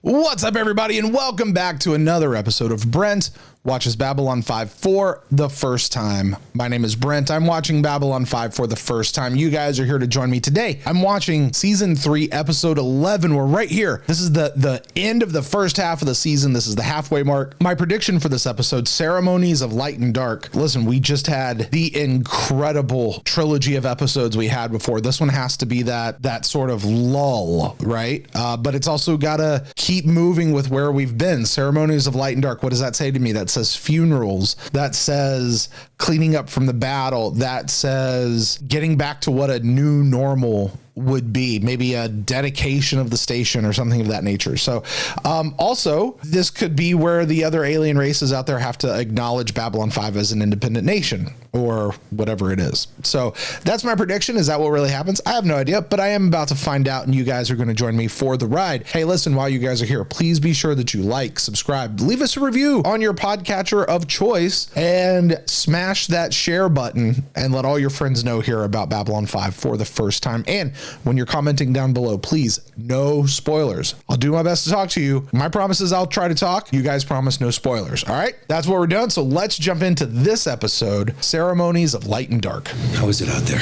What's up, everybody, and welcome back to another episode of Brent Watches Babylon 5 for the first time. My name is Brent. I'm watching Babylon 5 for the first time. You guys are here to join me today. I'm watching Season 3, Episode 11. We're right here. This is the end of the first half of the season. This is the halfway mark. My prediction for this episode, Ceremonies of Light and Dark. Listen, we just had the incredible trilogy of episodes we had before. This one has to be that sort of lull, right? But it's also got to keep moving with where we've been. Ceremonies of Light and Dark. What does that say to me? That says funerals. That says cleaning up from the battle. That says getting back to what a new normal would be, maybe a dedication of the station or something of that nature. So also, this could be where the other alien races out there have to acknowledge Babylon 5 as an independent nation or whatever it is. So that's my prediction. Is that what really happens? I have no idea, but I am about to find out, and you guys are going to join me for the ride. Hey, listen, while you guys are here, please be sure that you like, subscribe, leave us a review on your podcatcher of choice, and smash that share button and let all your friends know here about Babylon 5 for the first time. And when you're commenting down below, please, no spoilers. I'll do my best to talk to you. My promise is I'll try to talk. You guys promise no spoilers. All right, that's what we're doing. So let's jump into this episode, Ceremonies of Light and Dark. How is it out there?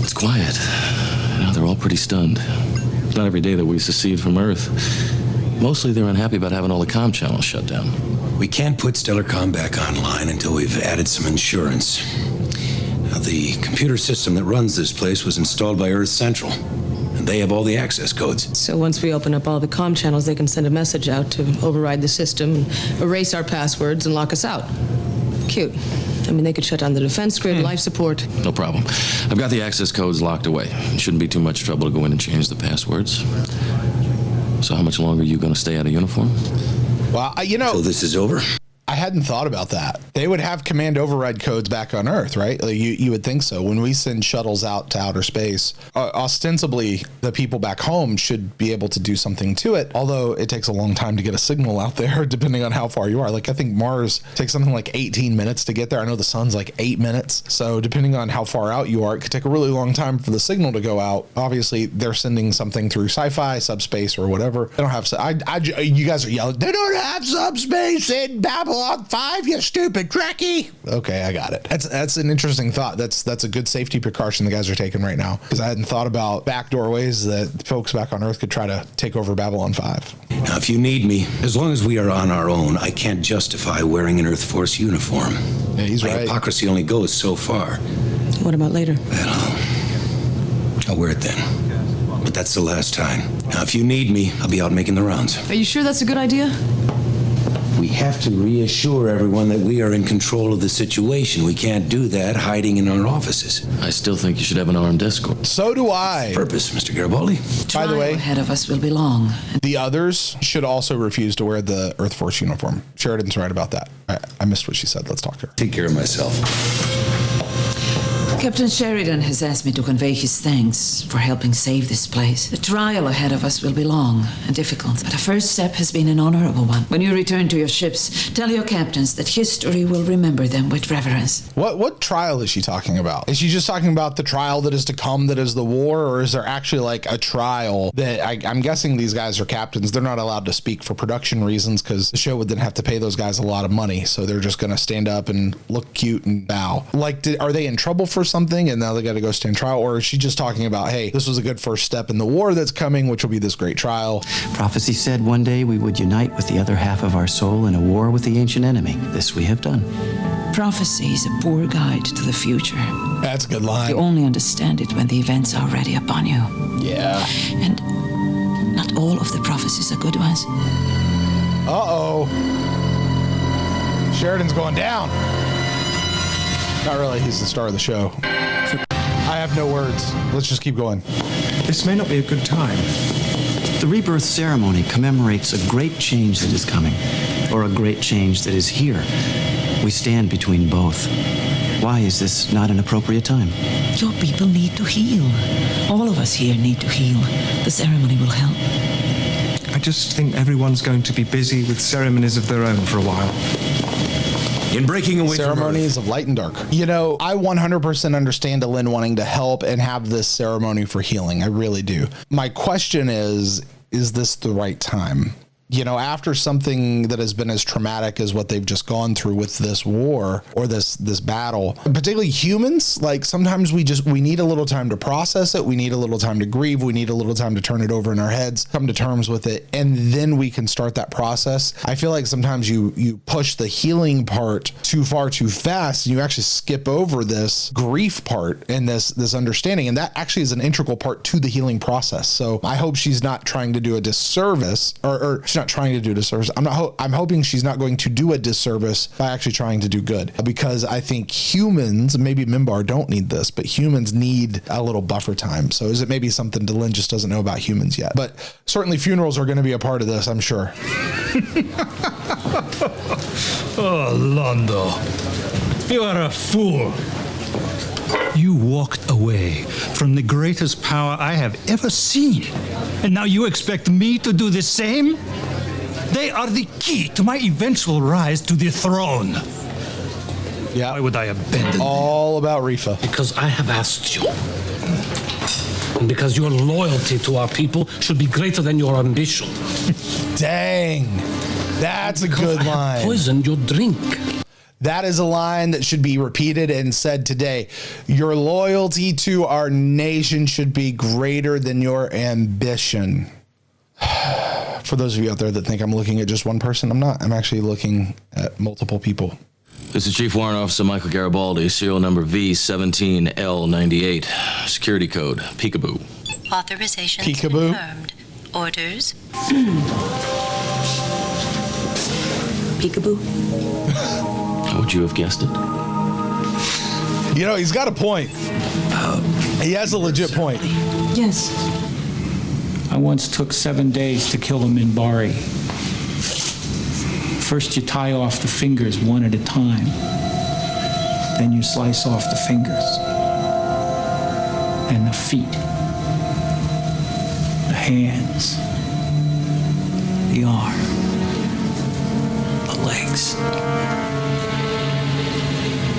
It's quiet. You know, they're all pretty stunned. It's not every day that we secede from Earth. Mostly they're unhappy about having all the comm channels shut down. We can't put Stellar Comm back online until we've added some insurance. Now, the computer system that runs this place was installed by Earth Central, and they have all the access codes. So once we open up all the comm channels, they can send a message out to override the system, erase our passwords, and lock us out. Cute. I mean, they could shut down the defense grid, life support. No problem. I've got the access codes locked away. It shouldn't be too much trouble to go in and change the passwords. So how much longer are you going to stay out of uniform? Well, Till this is over? I hadn't thought about that. They would have command override codes back on Earth, right? Like you would think so. When we send shuttles out to outer space, ostensibly the people back home should be able to do something to it. Although it takes a long time to get a signal out there, depending on how far you are. Like I think Mars takes something like 18 minutes to get there. I know the sun's like 8 minutes. So depending on how far out you are, it could take a really long time for the signal to go out. Obviously, they're sending something through sci-fi, subspace, or whatever. They don't have. You guys are yelling. They don't have subspace in Babylon 5, you stupid Trekkie. Okay, I got it. That's an interesting thought. That's a good safety precaution the guys are taking right now, because I hadn't thought about back doorways that folks back on Earth could try to take over Babylon 5. Now, if you need me, as long as we are on our own, I can't justify wearing an Earth Force uniform. Yeah, he's My right. hypocrisy only goes so far. What about later? Well, I'll wear it then. But that's the last time. Now, if you need me, I'll be out making the rounds. Are you sure that's a good idea? We have to reassure everyone that we are in control of the situation. We can't do that hiding in our offices. I still think you should have an armed escort. So do I. Purpose, Mr. Garibaldi. By the way, ahead of us will be long. the others should also refuse to wear the Earth Force uniform. Sheridan's right about that. I missed what she said. Let's talk to her. Take care of myself. Captain Sheridan has asked me to convey his thanks for helping save this place. The trial ahead of us will be long and difficult, but the first step has been an honorable one. When you return to your ships, tell your captains that history will remember them with reverence. What trial is she talking about? Is she just talking about the trial that is to come, that is the war, or is there actually like a trial that I'm guessing these guys are captains? They're not allowed to speak for production reasons because the show would then have to pay those guys a lot of money. So they're just going to stand up and look cute and bow. Like, are they in trouble for something and now they got to go stand trial? Or is she just talking about, hey, this was a good first step in the war that's coming, which will be this great trial? Prophecy said one day we would unite with the other half of our soul in a war with the ancient enemy. This we have done. Prophecy is a poor guide to the future. That's a good line. You only understand it when the events are already upon you. Yeah. And not all of the prophecies are good ones. Uh-oh. Sheridan's going down. Not really. He's the star of the show. I have no words. Let's just keep going. This may not be a good time. The rebirth ceremony commemorates a great change that is coming, or a great change that is here. We stand between both. Why is this not an appropriate time? Your people need to heal. All of us here need to heal. The ceremony will help. I just think everyone's going to be busy with ceremonies of their own for a while. In breaking away Ceremonies of Light and Dark. You know, I 100% understand Delenn wanting to help and have this ceremony for healing. I really do. My question is this the right time? You know, after something that has been as traumatic as what they've just gone through with this war or this battle, particularly humans, like sometimes we need a little time to process it. We need a little time to grieve. We need a little time to turn it over in our heads, come to terms with it, and then we can start that process. I feel like sometimes you push the healing part too far too fast, and you actually skip over this grief part and this understanding, and that actually is an integral part to the healing process. So I hope she's not trying to do a disservice, or she's not trying to do a disservice. I'm hoping she's not going to do a disservice by actually trying to do good, because I think humans, maybe Minbar don't need this, but humans need a little buffer time. So is it maybe something Delenn just doesn't know about humans yet? But certainly funerals are going to be a part of this, I'm sure. Oh, Londo, you are a fool. You walked away from the greatest power I have ever seen, and now you expect me to do the same? They are the key to my eventual rise to the throne. Yeah. Why would I abandon them? All about Rifa. Because I have asked you. And because your loyalty to our people should be greater than your ambition. Dang. That's a good line. Poisoned your drink. That is a line that should be repeated and said today. Your loyalty to our nation should be greater than your ambition. For those of you out there that think I'm looking at just one person, I'm not. I'm actually looking at multiple people. This is Chief Warrant Officer Michael Garibaldi, serial number V17L98. Security code, Peekaboo. Authorization Peekaboo. confirmed. Orders. Peekaboo. How would you have guessed it? You know, he's got a point. He has a legit point. Yes. I once took 7 days to kill a Minbari. First you tie off the fingers one at a time. Then you slice off the fingers. And the feet. The hands. The arm. The legs.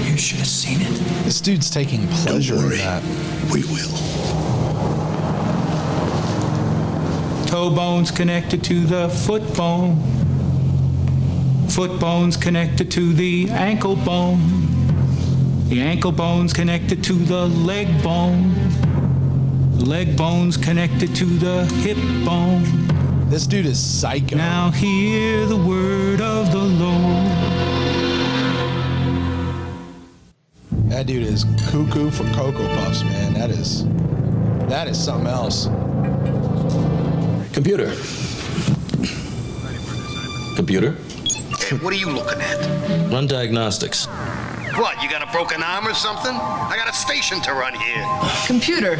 You should have seen it. This dude's taking pleasure in that. We will. Toe bones connected to the foot bone. Foot bones connected to the ankle bone. The ankle bones connected to the leg bone. The leg bones connected to the hip bone. This dude is psycho. Now hear the word of the Lord. That dude is cuckoo for Cocoa Puffs, man. That is something else. Computer. Computer? Hey, what are you looking at? Run diagnostics. What, you got a broken arm or something? I got a station to run here. Computer.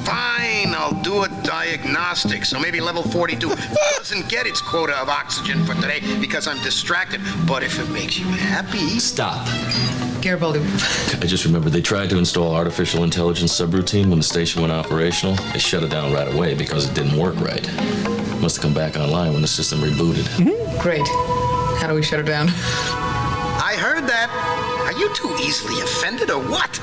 Fine, I'll do a diagnostic. So maybe level 42 doesn't get its quota of oxygen for today because I'm distracted. But if it makes you happy... Stop. Garibaldi. I just remembered they tried to install artificial intelligence subroutine when the station went operational. They shut it down right away because it didn't work right. Must have come back online when the system rebooted. Mm-hmm. Great. How do we shut it down? I heard that. Are you too easily offended or what?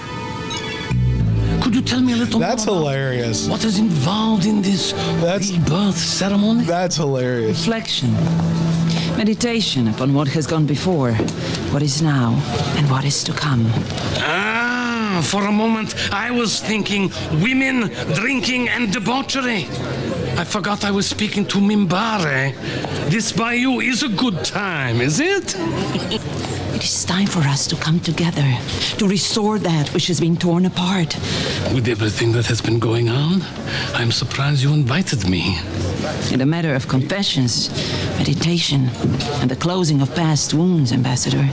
Could you tell me a little That's more hilarious. what is involved in this rebirth ceremony? That's hilarious. Reflection. Meditation upon what has gone before, what is now, and what is to come. Ah, for a moment I was thinking women, drinking, and debauchery. I forgot I was speaking to Minbari. This bayou is a good time, is it? It is time for us to come together, to restore that which has been torn apart. With everything that has been going on, I'm surprised you invited me. In a matter of confessions, meditation, and the closing of past wounds, Ambassador,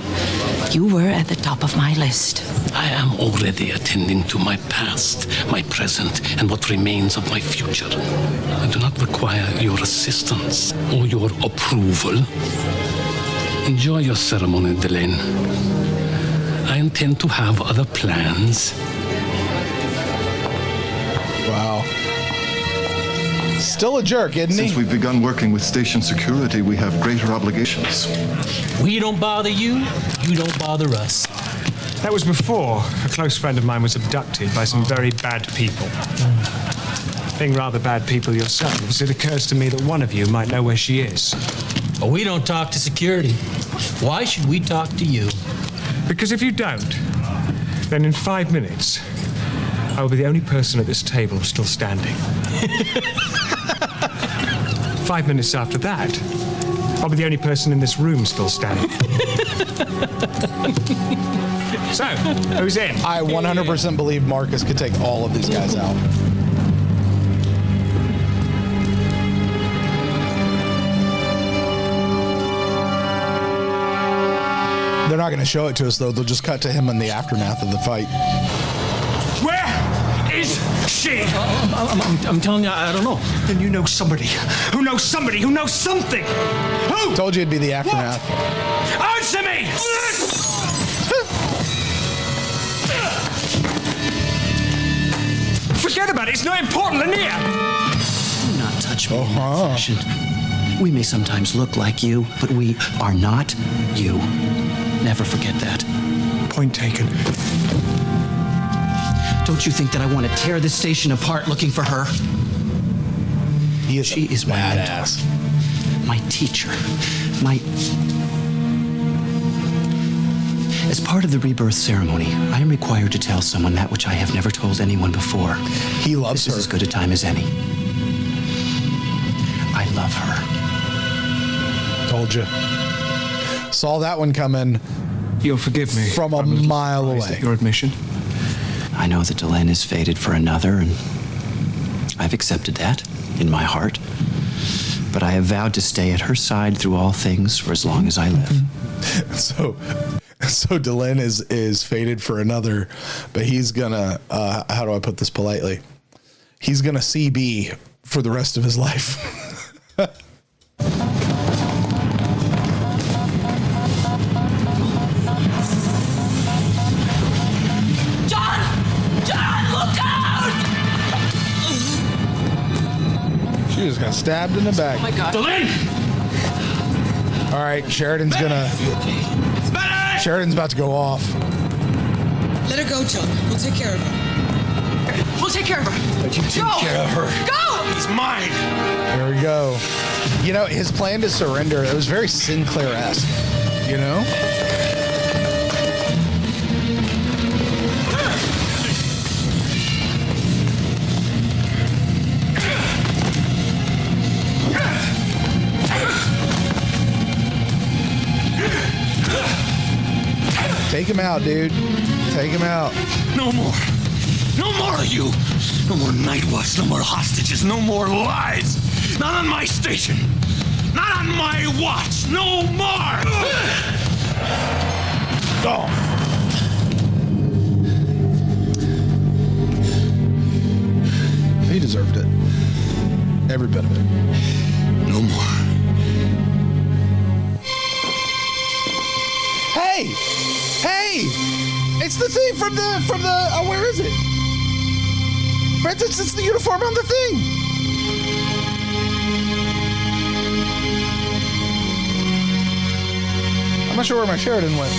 you were at the top of my list. I am already attending to my past, my present, and what remains of my future. I do not require your assistance or your approval. Enjoy your ceremony, Delenn. I intend to have other plans. Wow. Still a jerk, isn't he? Since we've begun working with station security, we have greater obligations. We don't bother you, you don't bother us. That was before a close friend of mine was abducted by some very bad people. Being rather bad people yourselves, it occurs to me that one of you might know where she is. But we don't talk to security. Why should we talk to you? Because if you don't, then in 5 minutes, I will be the only person at this table still standing. 5 minutes after that, I'll be the only person in this room still standing. So, who's in? I 100% believe Marcus could take all of these guys out. They're not going to show it to us, though. They'll just cut to him in the aftermath of the fight. Where is she? I'm telling you, I don't know. Then you know somebody who knows somebody who knows something. Who? Told you it'd be the aftermath. What? Answer me! Forget about it. It's not important, Lanier. Do not touch me in that fashion. We may sometimes look like you, but we are not you. Never forget that. Point taken. Don't you think that I want to tear this station apart looking for her? She is my badass. mentor, my teacher, my... As part of the rebirth ceremony, I am required to tell someone that which I have never told anyone before. He loves her. This is as good a time as any. I love her. Told you. Saw that one coming. You'll forgive me from a mile away. Your admission. I know that Delenn is fated for another, and I've accepted that in my heart. But I have vowed to stay at her side through all things for as long as I live. So Delenn is fated for another, but he's gonna, how do I put this politely? He's gonna CB for the rest of his life. She just got stabbed in the back. Oh my God. Delenn! All right, Sheridan's about to go off. Let her go, John. We'll take care of her. We'll take care of her. But you take care of her. Go! He's mine. There we go. You know, his plan to surrender, it was very Sinclair-esque, you know? Take him out, dude. Take him out. No more. No more of you. No more night watch. No more hostages. No more lies. Not on my station. Not on my watch. No more. Oh. He deserved it. Every bit of it. No more. Hey! Hey! It's the thing from the where is it? For instance, it's the uniform on the thing. I'm not sure where my Sheridan went.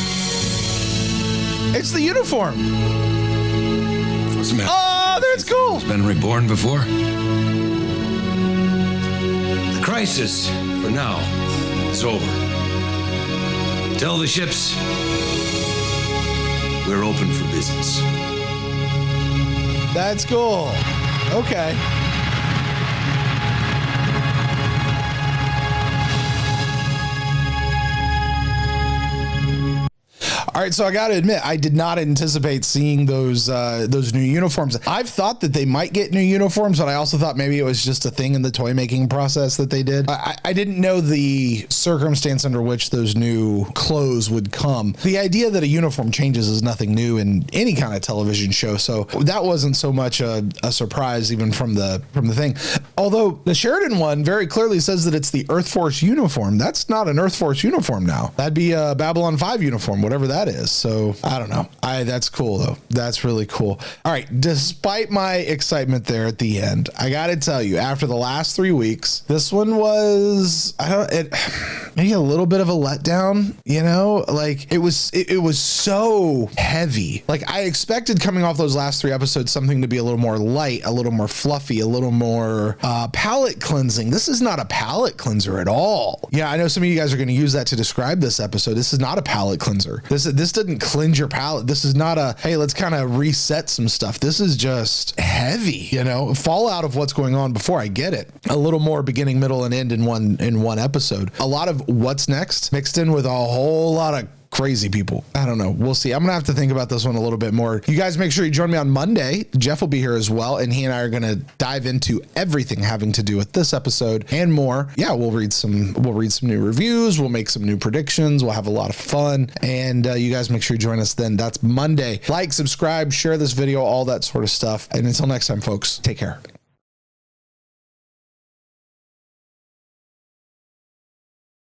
It's the uniform. What's the matter? Oh, that's cool. It's been reborn before. The crisis, for now, is over. Tell the ships we're open for business. That's cool. Okay. All right, so I got to admit, I did not anticipate seeing those new uniforms. I've thought that they might get new uniforms, but I also thought maybe it was just a thing in the toy making process that they did. I didn't know the circumstance under which those new clothes would come. The idea that a uniform changes is nothing new in any kind of television show, so that wasn't so much a surprise even from the thing. Although the Sheridan one very clearly says that it's the Earth Force uniform. That's not an Earth Force uniform now. That'd be a Babylon 5 uniform, whatever that is. So I don't know. That's cool though. That's really cool. All right. Despite my excitement there at the end, I got to tell you, after the last 3 weeks, this one was, maybe a little bit of a letdown, you know, like it was so heavy. Like I expected coming off those last 3 episodes, something to be a little more light, a little more fluffy, a little more palate cleansing. This is not a palate cleanser at all. Yeah, I know some of you guys are going to use that to describe this episode. This is not a palate cleanser. This didn't cleanse your palate. This is not a, hey, let's kind of reset some stuff. This is just heavy, you know, fallout of what's going on before. I get it. A little more beginning, middle, and end in one episode. A lot of what's next mixed in with a whole lot of crazy people. I don't know. We'll see. I'm going to have to think about this one a little bit more. You guys make sure you join me on Monday. Jeff will be here as well, and he and I are going to dive into everything having to do with this episode and more. Yeah, we'll read some new reviews. We'll make some new predictions. We'll have a lot of fun, and you guys make sure you join us then. That's Monday. Like, subscribe, share this video, all that sort of stuff. And until next time, folks, take care.